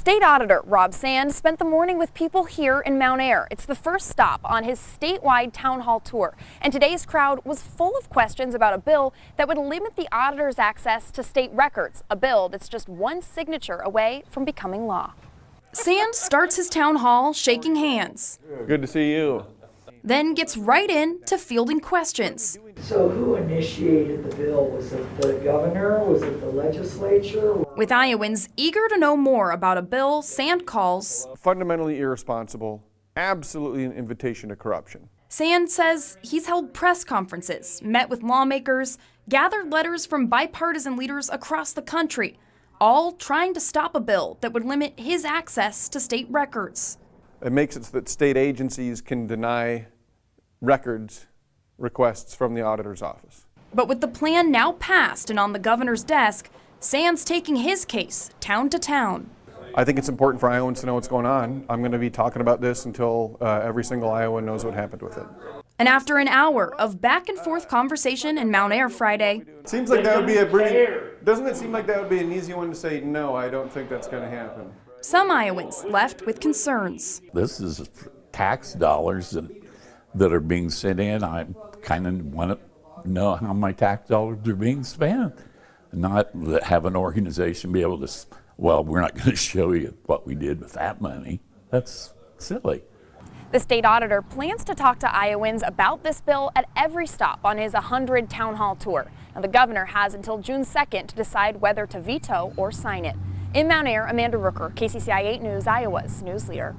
State Auditor Rob Sand spent the morning with people here in Mount Ayr. It's the first stop on his statewide town hall tour. And today's crowd was full of questions about a bill that would limit the auditor's access to state records, a bill that's just one signature away from becoming law. Sand starts his town hall shaking hands. Good to see you. Then gets right in to fielding questions. So who initiated the bill? Was it the governor? Was it the legislature? With Iowans eager to know more about a bill Sand calls Fundamentally irresponsible, absolutely an invitation to corruption. Sand says he's held press conferences, met with lawmakers, gathered letters from bipartisan leaders across the country, all trying to stop a bill that would limit his access to state records. It makes it so that state agencies can deny records requests from the auditor's office. But with the plan now passed and on the governor's desk, Sand's taking his case town to town. I think it's important for Iowans to know what's going on. I'm going to be talking about this until every single Iowan knows what happened with it. And after an hour of back and forth conversation in Mount Ayr Friday, Seems like that would be a pretty, doesn't it seem like that would be an easy one to say, no, I don't think that's going to happen. some Iowans left with concerns. This is tax dollars that are being sent in. I kind of want to know how my tax dollars are being spent, not have an organization be able to, well, we're not going to show you what we did with that money. That's silly. The state auditor plans to talk to Iowans about this bill at every stop on his 100 town hall tour. Now, the governor has until June 2nd to decide whether to veto or sign it. In Mount Ayr, Amanda Rooker, KCCI 8 News, Iowa's news leader.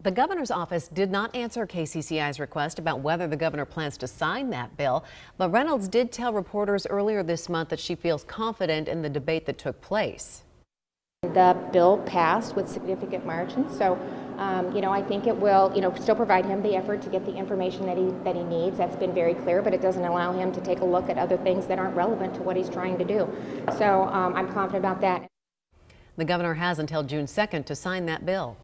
The governor's office did not answer KCCI's request about whether the governor plans to sign that bill, but Reynolds did tell reporters earlier this month that she feels confident in the debate that took place. The bill passed with significant margins, so I think it will, still provide him the effort to get the information that he needs. That's been very clear, but it doesn't allow him to take a look at other things that aren't relevant to what he's trying to do. So I'm confident about that. The governor has until June 2nd to sign that bill.